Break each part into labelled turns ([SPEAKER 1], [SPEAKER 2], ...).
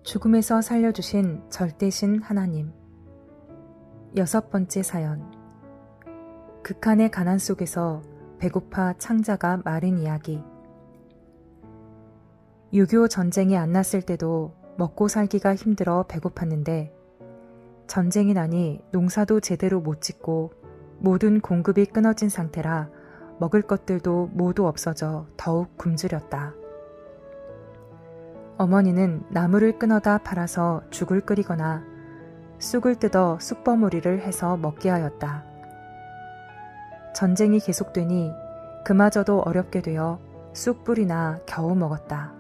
[SPEAKER 1] 죽음에서 살려주신 절대신 하나님. 6번째 사연. 극한의 가난 속에서 배고파 창자가 마른 이야기. 6.25 전쟁이 안 났을 때도 먹고 살기가 힘들어 배고팠는데 전쟁이 나니 농사도 제대로 못 짓고 모든 공급이 끊어진 상태라 먹을 것들도 모두 없어져 더욱 굶주렸다. 어머니는 나무를 끊어다 팔아서 죽을 끓이거나 쑥을 뜯어 쑥버무리를 해서 먹게 하였다. 전쟁이 계속되니 그마저도 어렵게 되어 쑥뿌리나 겨우 먹었다.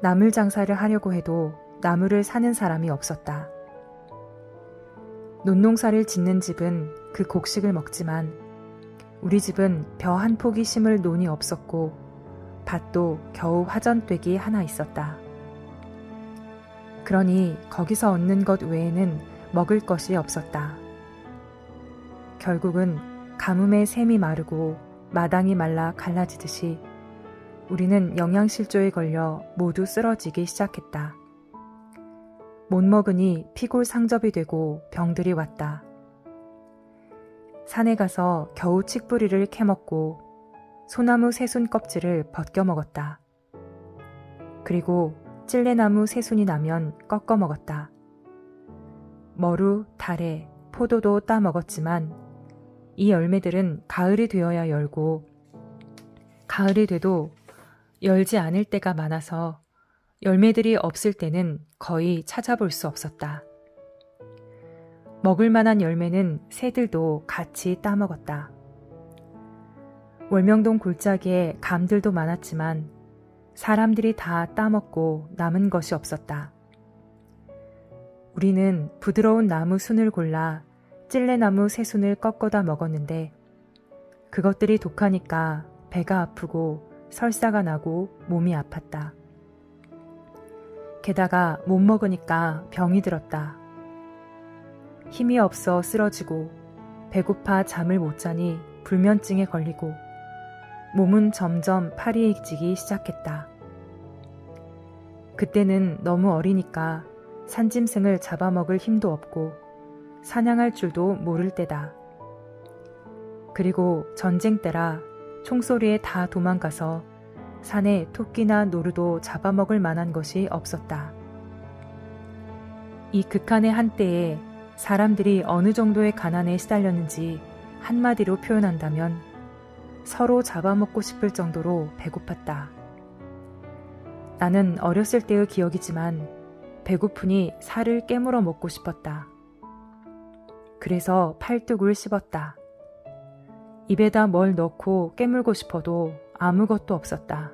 [SPEAKER 1] 나물 장사를 하려고 해도 나무를 사는 사람이 없었다. 논농사를 짓는 집은 그 곡식을 먹지만 우리 집은 벼 한 포기 심을 논이 없었고 밭도 겨우 화전되기 하나 있었다. 그러니 거기서 얻는 것 외에는 먹을 것이 없었다. 결국은 가뭄에 샘이 마르고 마당이 말라 갈라지듯이 우리는 영양실조에 걸려 모두 쓰러지기 시작했다. 못 먹으니 피골상접이 되고 병들이 왔다. 산에 가서 겨우 칡뿌리를 캐먹고 소나무 새순 껍질을 벗겨 먹었다. 그리고 찔레나무 새순이 나면 꺾어 먹었다. 머루, 다래, 포도도 따 먹었지만 이 열매들은 가을이 되어야 열고 가을이 돼도 열지 않을 때가 많아서 열매들이 없을 때는 거의 찾아볼 수 없었다. 먹을 만한 열매는 새들도 같이 따 먹었다. 월명동 골짜기에 감들도 많았지만 사람들이 다 따먹고 남은 것이 없었다. 우리는 부드러운 나무 순을 골라 찔레나무 새순을 꺾어다 먹었는데 그것들이 독하니까 배가 아프고 설사가 나고 몸이 아팠다. 게다가 못 먹으니까 병이 들었다. 힘이 없어 쓰러지고 배고파 잠을 못 자니 불면증에 걸리고 몸은 점점 파리해지기 시작했다. 그때는 너무 어리니까 산짐승을 잡아먹을 힘도 없고 사냥할 줄도 모를 때다. 그리고 전쟁 때라 총소리에 다 도망가서 산에 토끼나 노루도 잡아먹을 만한 것이 없었다. 이 극한의 한때에 사람들이 어느 정도의 가난에 시달렸는지 한마디로 표현한다면 서로 잡아먹고 싶을 정도로 배고팠다. 나는 어렸을 때의 기억이지만 배고프니 살을 깨물어 먹고 싶었다. 그래서 팔뚝을 씹었다. 입에다 뭘 넣고 깨물고 싶어도 아무것도 없었다.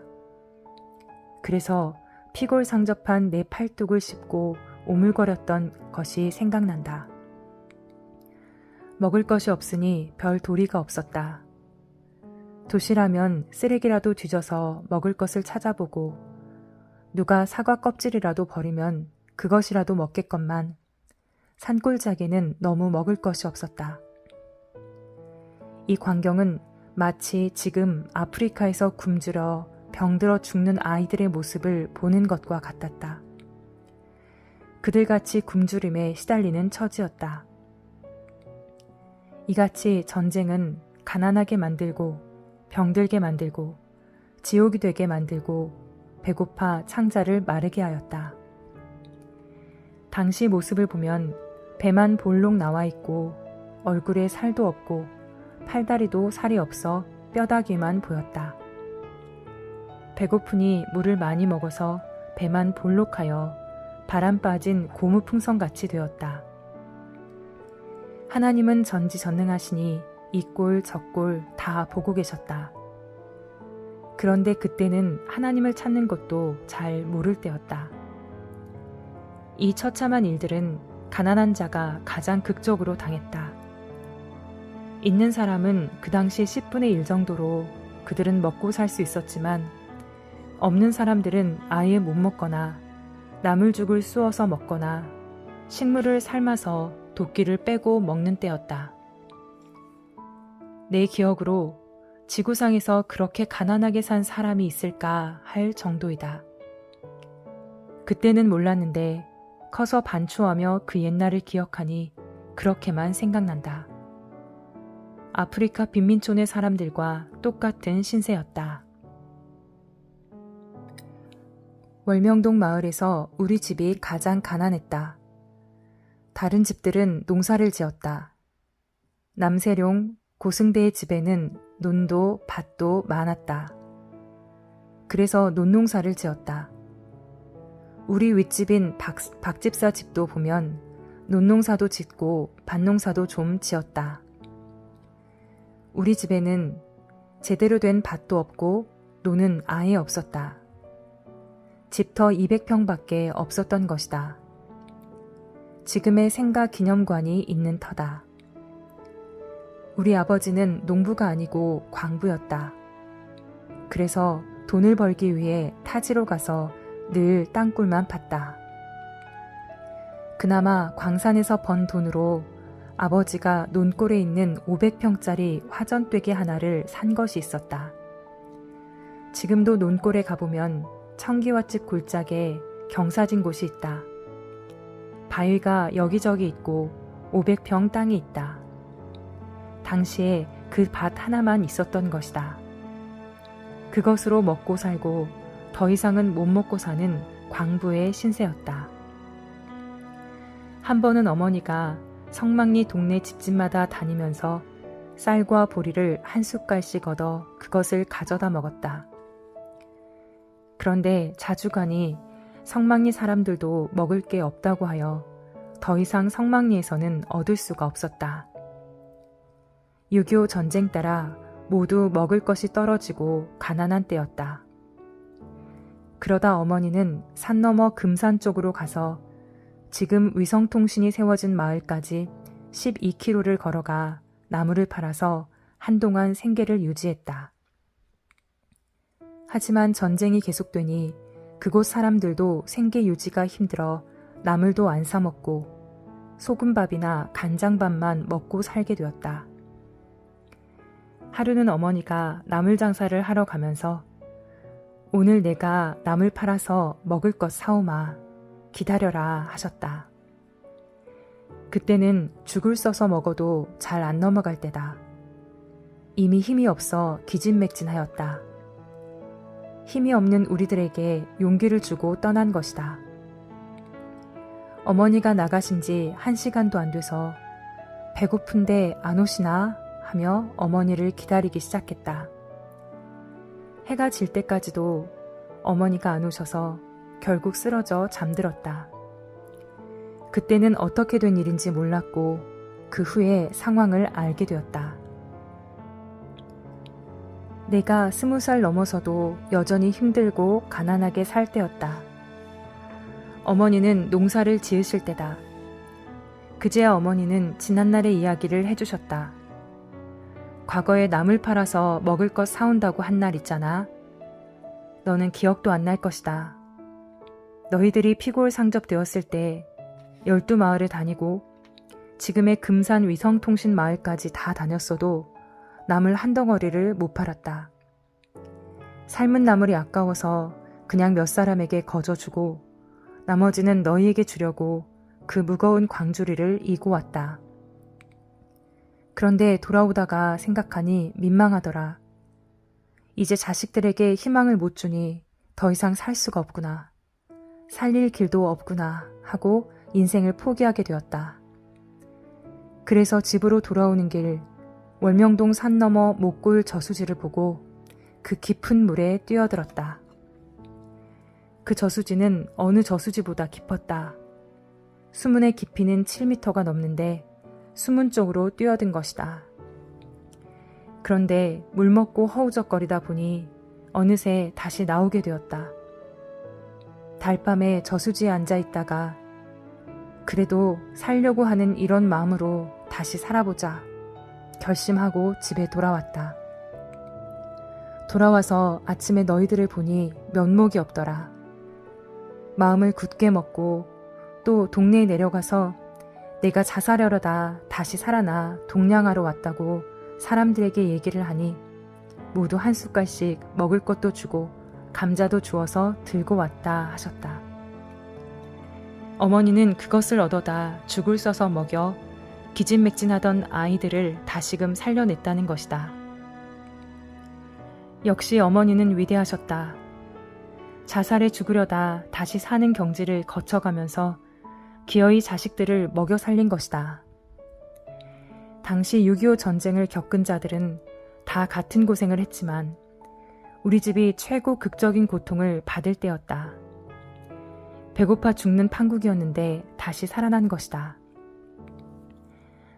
[SPEAKER 1] 그래서 피골상접한 내 팔뚝을 씹고 오물거렸던 것이 생각난다. 먹을 것이 없으니 별 도리가 없었다. 도시라면 쓰레기라도 뒤져서 먹을 것을 찾아보고 누가 사과 껍질이라도 버리면 그것이라도 먹겠건만 산골짜기는 너무 먹을 것이 없었다. 이 광경은 마치 지금 아프리카에서 굶주려 병들어 죽는 아이들의 모습을 보는 것과 같았다. 그들같이 굶주림에 시달리는 처지였다. 이같이 전쟁은 가난하게 만들고 병들게 만들고 지옥이 되게 만들고 배고파 창자를 마르게 하였다. 당시 모습을 보면 배만 볼록 나와 있고 얼굴에 살도 없고 팔다리도 살이 없어 뼈다귀만 보였다. 배고프니 물을 많이 먹어서 배만 볼록하여 바람 빠진 고무풍선같이 되었다. 하나님은 전지전능하시니 이 꼴 저 꼴 다 보고 계셨다. 그런데 그때는 하나님을 찾는 것도 잘 모를 때였다. 이 처참한 일들은 가난한 자가 가장 극적으로 당했다. 있는 사람은 그 당시 10분의 1 정도로 그들은 먹고 살 수 있었지만 없는 사람들은 아예 못 먹거나 나물죽을 쑤어서 먹거나 식물을 삶아서 도끼를 빼고 먹는 때였다. 내 기억으로 지구상에서 그렇게 가난하게 산 사람이 있을까 할 정도이다. 그때는 몰랐는데 커서 반추하며 그 옛날을 기억하니 그렇게만 생각난다. 아프리카 빈민촌의 사람들과 똑같은 신세였다. 월명동 마을에서 우리 집이 가장 가난했다. 다른 집들은 농사를 지었다. 남세룡, 고승대의 집에는 논도 밭도 많았다. 그래서 논농사를 지었다. 우리 윗집인 박집사 집도 보면 논농사도 짓고 밭농사도 좀 지었다. 우리 집에는 제대로 된 밭도 없고 논은 아예 없었다. 집터 200평밖에 없었던 것이다. 지금의 생가 기념관이 있는 터다. 우리 아버지는 농부가 아니고 광부였다. 그래서 돈을 벌기 위해 타지로 가서 늘 땅굴만 팠다. 그나마 광산에서 번 돈으로 아버지가 논골에 있는 500평짜리 화전되게 하나를 산 것이 있었다. 지금도 논골에 가보면 청기와집 골짜기에 경사진 곳이 있다. 바위가 여기저기 있고 500평 땅이 있다. 당시에 그 밭 하나만 있었던 것이다. 그것으로 먹고 살고 더 이상은 못 먹고 사는 광부의 신세였다. 한 번은 어머니가 성막리 동네 집집마다 다니면서 쌀과 보리를 한 숟갈씩 얻어 그것을 가져다 먹었다. 그런데 자주 가니 성막리 사람들도 먹을 게 없다고 하여 더 이상 성막리에서는 얻을 수가 없었다. 6.25 전쟁 따라 모두 먹을 것이 떨어지고 가난한 때였다. 그러다 어머니는 산 너머 금산 쪽으로 가서 지금 위성통신이 세워진 마을까지 12km를 걸어가 나무를 팔아서 한동안 생계를 유지했다. 하지만 전쟁이 계속되니 그곳 사람들도 생계 유지가 힘들어 나물도 안 사 먹고 소금밥이나 간장밥만 먹고 살게 되었다. 하루는 어머니가 나물 장사를 하러 가면서 오늘 내가 나물 팔아서 먹을 것 사오마. 기다려라 하셨다. 그때는 죽을 써서 먹어도 잘 안 넘어갈 때다. 이미 힘이 없어 기진맥진하였다. 힘이 없는 우리들에게 용기를 주고 떠난 것이다. 어머니가 나가신 지 1시간도 안 돼서 배고픈데 안 오시나 하며 어머니를 기다리기 시작했다. 해가 질 때까지도 어머니가 안 오셔서 결국 쓰러져 잠들었다. 그때는 어떻게 된 일인지 몰랐고 그 후에 상황을 알게 되었다. 내가 20살 넘어서도 여전히 힘들고 가난하게 살 때였다. 어머니는 농사를 지으실 때다. 그제야 어머니는 지난날의 이야기를 해주셨다. 과거에 나물 팔아서 먹을 것 사온다고 한 날 있잖아. 너는 기억도 안 날 것이다. 너희들이 피골 상접되었을 때 12마을을 다니고 지금의 금산 위성통신 마을까지 다 다녔어도 나물 한 덩어리를 못 팔았다. 삶은 나물이 아까워서 그냥 몇 사람에게 거저주고 나머지는 너희에게 주려고 그 무거운 광주리를 이고 왔다. 그런데 돌아오다가 생각하니 민망하더라. 이제 자식들에게 희망을 못 주니 더 이상 살 수가 없구나. 살릴 길도 없구나 하고 인생을 포기하게 되었다. 그래서 집으로 돌아오는 길 월명동 산 너머 목골 저수지를 보고 그 깊은 물에 뛰어들었다. 그 저수지는 어느 저수지보다 깊었다. 수문의 깊이는 7m가 넘는데 수문 쪽으로 뛰어든 것이다. 그런데 물 먹고 허우적거리다 보니 어느새 다시 나오게 되었다. 달밤에 저수지에 앉아 있다가 그래도 살려고 하는 이런 마음으로 다시 살아보자 결심하고 집에 돌아왔다. 돌아와서 아침에 너희들을 보니 면목이 없더라. 마음을 굳게 먹고 또 동네에 내려가서 내가 자살하려다 다시 살아나 동냥하러 왔다고 사람들에게 얘기를 하니 모두 한 숟갈씩 먹을 것도 주고 감자도 주어서 들고 왔다 하셨다. 어머니는 그것을 얻어다 죽을 써서 먹여 기진맥진하던 아이들을 다시금 살려냈다는 것이다. 역시 어머니는 위대하셨다. 자살에 죽으려다 다시 사는 경지를 거쳐가면서 기어이 자식들을 먹여 살린 것이다. 당시 6.25 전쟁을 겪은 자들은 다 같은 고생을 했지만 우리 집이 최고 극적인 고통을 받을 때였다. 배고파 죽는 판국이었는데 다시 살아난 것이다.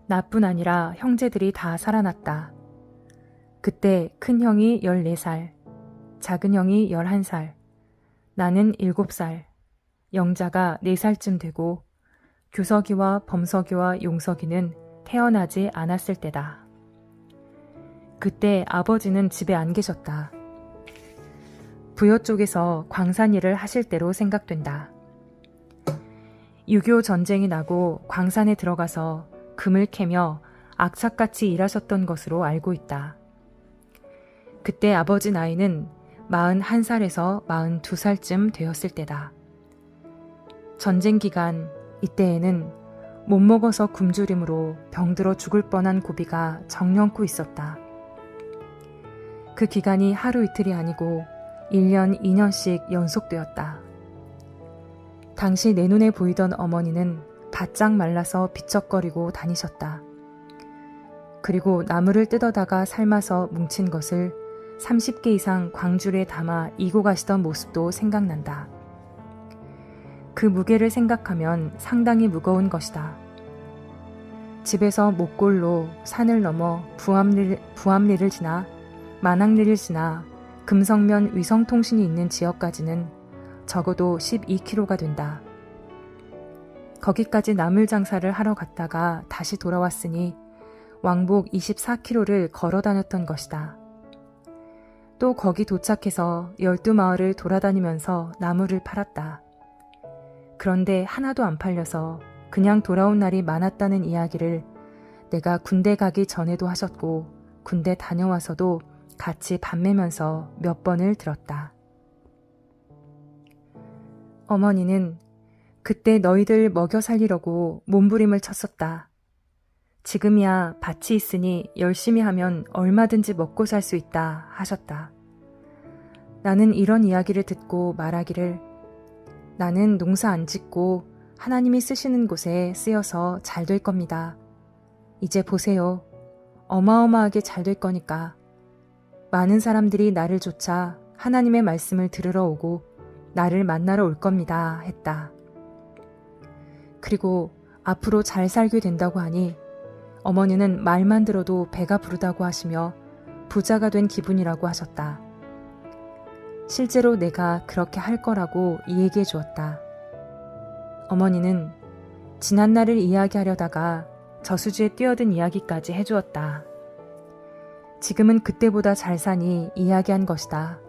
[SPEAKER 1] 나뿐 아니라 형제들이 다 살아났다. 그때 큰 형이 14살, 작은 형이 11살, 나는 7살, 영자가 4살쯤 되고 규석이와 범석이와 용석이는 태어나지 않았을 때다. 그때 아버지는 집에 안 계셨다. 부여 쪽에서 광산 일을 하실 때로 생각된다. 6.25 전쟁이 나고 광산에 들어가서 금을 캐며 악착같이 일하셨던 것으로 알고 있다. 그때 아버지 나이는 41살에서 42살쯤 되었을 때다. 전쟁 기간 이때에는 못 먹어서 굶주림으로 병들어 죽을 뻔한 고비가 정령코 있었다. 그 기간이 하루 이틀이 아니고 1년, 2년씩 연속되었다. 당시 내 눈에 보이던 어머니는 바짝 말라서 비척거리고 다니셨다. 그리고 나무를 뜯어다가 삶아서 뭉친 것을 30개 이상 광줄에 담아 이고 가시던 모습도 생각난다. 그 무게를 생각하면 상당히 무거운 것이다. 집에서 목골로 산을 넘어 부암리를 지나 만학리를 지나 금성면 위성통신이 있는 지역까지는 적어도 12km가 된다. 거기까지 나물 장사를 하러 갔다가 다시 돌아왔으니 왕복 24km를 걸어 다녔던 것이다. 또 거기 도착해서 12마을을 돌아다니면서 나무를 팔았다. 그런데 하나도 안 팔려서 그냥 돌아온 날이 많았다는 이야기를 내가 군대 가기 전에도 하셨고 군대 다녀와서도 같이 밤매면서 몇 번을 들었다. 어머니는 그때 너희들 먹여 살리려고 몸부림을 쳤었다. 지금이야 밭이 있으니 열심히 하면 얼마든지 먹고 살 수 있다 하셨다. 나는 이런 이야기를 듣고 말하기를 나는 농사 안 짓고 하나님이 쓰시는 곳에 쓰여서 잘 될 겁니다. 이제 보세요. 어마어마하게 잘 될 거니까. 많은 사람들이 나를 쫓아 하나님의 말씀을 들으러 오고 나를 만나러 올 겁니다 했다. 그리고 앞으로 잘 살게 된다고 하니 어머니는 말만 들어도 배가 부르다고 하시며 부자가 된 기분이라고 하셨다. 실제로 내가 그렇게 할 거라고 얘기해 주었다. 어머니는 지난 날을 이야기하려다가 저수지에 뛰어든 이야기까지 해주었다. 지금은 그때보다 잘 사니 이야기한 것이다.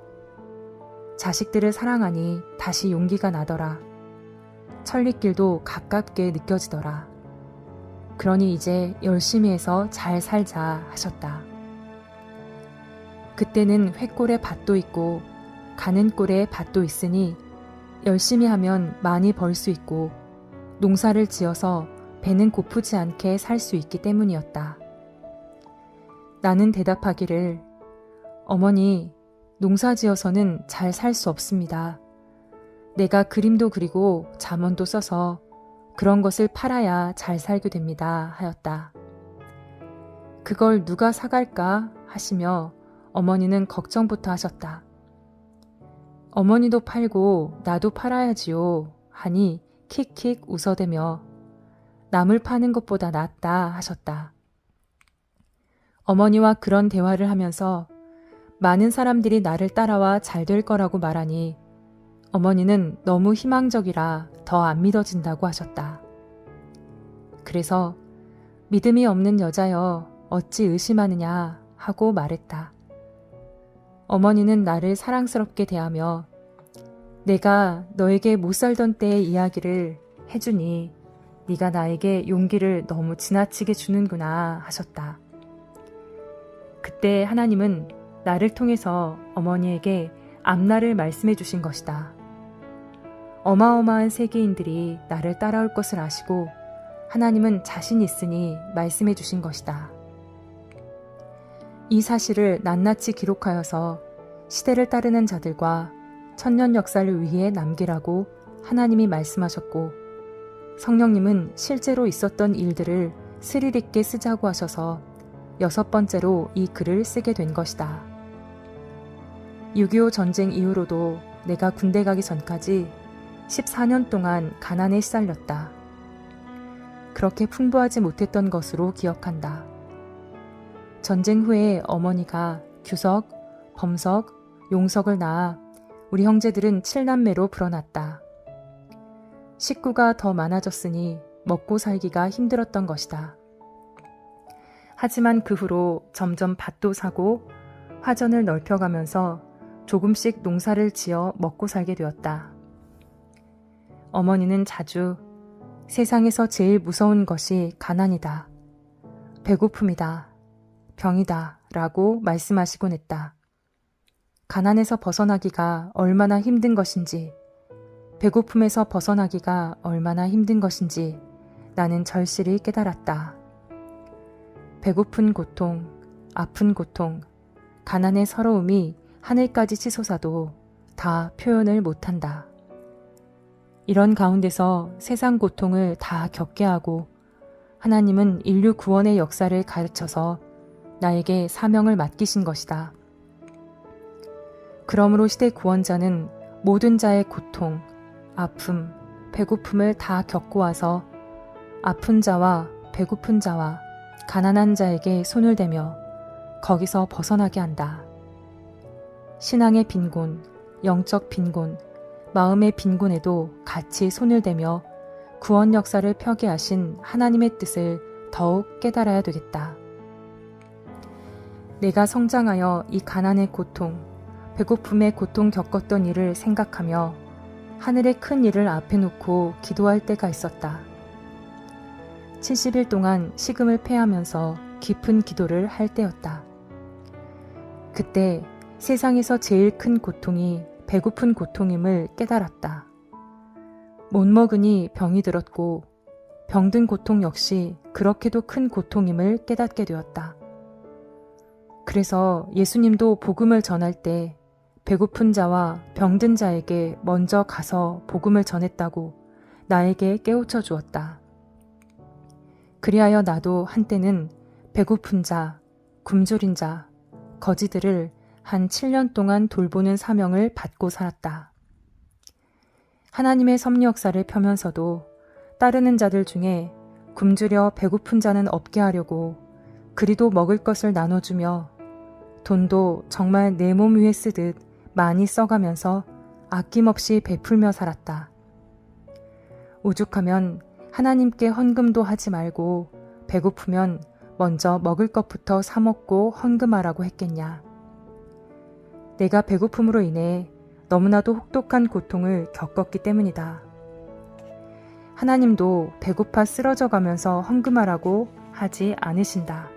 [SPEAKER 1] 자식들을 사랑하니 다시 용기가 나더라. 천리길도 가깝게 느껴지더라. 그러니 이제 열심히 해서 잘 살자 하셨다. 그때는 횟골에 밭도 있고 가는 꼴에 밭도 있으니 열심히 하면 많이 벌 수 있고 농사를 지어서 배는 고프지 않게 살 수 있기 때문이었다. 나는 대답하기를 어머니, 농사 지어서는 잘 살 수 없습니다. 내가 그림도 그리고 잠언도 써서 그런 것을 팔아야 잘 살게 됩니다 하였다. 그걸 누가 사갈까 하시며 어머니는 걱정부터 하셨다. 어머니도 팔고 나도 팔아야지요 하니 킥킥 웃어대며 남을 파는 것보다 낫다 하셨다. 어머니와 그런 대화를 하면서 많은 사람들이 나를 따라와 잘 될 거라고 말하니 어머니는 너무 희망적이라 더 안 믿어진다고 하셨다. 그래서 믿음이 없는 여자여 어찌 의심하느냐 하고 말했다. 어머니는 나를 사랑스럽게 대하며 내가 너에게 못 살던 때의 이야기를 해주니 네가 나에게 용기를 너무 지나치게 주는구나 하셨다. 그때 하나님은 나를 통해서 어머니에게 앞날을 말씀해 주신 것이다. 어마어마한 세계인들이 나를 따라올 것을 아시고 하나님은 자신 있으니 말씀해 주신 것이다. 이 사실을 낱낱이 기록하여서 시대를 따르는 자들과 천년 역사를 위해 남기라고 하나님이 말씀하셨고, 성령님은 실제로 있었던 일들을 스릴 있게 쓰자고 하셔서 6번째로 이 글을 쓰게 된 것이다. 6.25 전쟁 이후로도 내가 군대 가기 전까지 14년 동안 가난에 시달렸다. 그렇게 풍부하지 못했던 것으로 기억한다. 전쟁 후에 어머니가 규석, 범석, 용석을 낳아 우리 형제들은 7남매로 불어났다. 식구가 더 많아졌으니 먹고 살기가 힘들었던 것이다. 하지만 그 후로 점점 밭도 사고 화전을 넓혀가면서 조금씩 농사를 지어 먹고 살게 되었다. 어머니는 자주 세상에서 제일 무서운 것이 가난이다, 배고픔이다, 병이다 라고 말씀하시곤 했다. 가난에서 벗어나기가 얼마나 힘든 것인지, 배고픔에서 벗어나기가 얼마나 힘든 것인지 나는 절실히 깨달았다. 배고픈 고통, 아픈 고통, 가난의 서러움이 하늘까지 치솟아도 다 표현을 못한다. 이런 가운데서 세상 고통을 다 겪게 하고 하나님은 인류 구원의 역사를 가르쳐서 나에게 사명을 맡기신 것이다. 그러므로 시대 구원자는 모든 자의 고통, 아픔, 배고픔을 다 겪고 와서 아픈 자와 배고픈 자와 가난한 자에게 손을 대며 거기서 벗어나게 한다. 신앙의 빈곤, 영적 빈곤, 마음의 빈곤에도 같이 손을 대며 구원 역사를 펴게 하신 하나님의 뜻을 더욱 깨달아야 되겠다. 내가 성장하여 이 가난의 고통, 배고픔의 고통 겪었던 일을 생각하며 하늘의 큰 일을 앞에 놓고 기도할 때가 있었다. 70일 동안 식음을 패하면서 깊은 기도를 할 때였다. 그때 세상에서 제일 큰 고통이 배고픈 고통임을 깨달았다. 못 먹으니 병이 들었고 병든 고통 역시 그렇게도 큰 고통임을 깨닫게 되었다. 그래서 예수님도 복음을 전할 때 배고픈 자와 병든 자에게 먼저 가서 복음을 전했다고 나에게 깨우쳐 주었다. 그리하여 나도 한때는 배고픈 자, 굶주린 자, 거지들을 한 7년 동안 돌보는 사명을 받고 살았다. 하나님의 섭리 역사를 펴면서도 따르는 자들 중에 굶주려 배고픈 자는 없게 하려고 그리도 먹을 것을 나눠주며 돈도 정말 내 몸 위에 쓰듯 많이 써가면서 아낌없이 베풀며 살았다. 오죽하면 하나님께 헌금도 하지 말고 배고프면 먼저 먹을 것부터 사 먹고 헌금하라고 했겠냐. 내가 배고픔으로 인해 너무나도 혹독한 고통을 겪었기 때문이다. 하나님도 배고파 쓰러져 가면서 헌금하라고 하지 않으신다.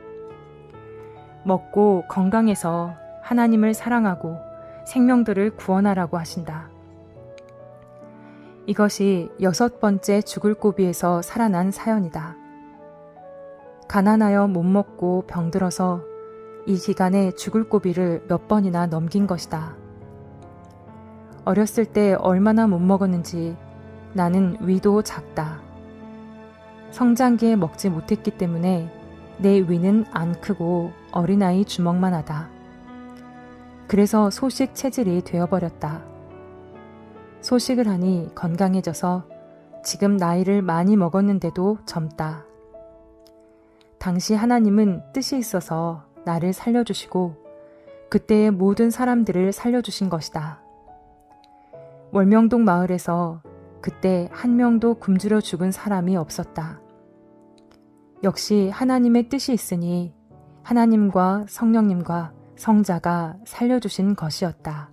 [SPEAKER 1] 먹고 건강해서 하나님을 사랑하고 생명들을 구원하라고 하신다. 이것이 6번째 죽을 고비에서 살아난 사연이다. 가난하여 못 먹고 병들어서 이 기간에 죽을 고비를 몇 번이나 넘긴 것이다. 어렸을 때 얼마나 못 먹었는지 나는 위도 작다. 성장기에 먹지 못했기 때문에 내 위는 안 크고 어린아이 주먹만 하다. 그래서 소식 체질이 되어버렸다. 소식을 하니 건강해져서 지금 나이를 많이 먹었는데도 젊다. 당시 하나님은 뜻이 있어서 나를 살려주시고 그때의 모든 사람들을 살려주신 것이다. 월명동 마을에서 그때 한 명도 굶주려 죽은 사람이 없었다. 역시 하나님의 뜻이 있으니 하나님과 성령님과 성자가 살려주신 것이었다.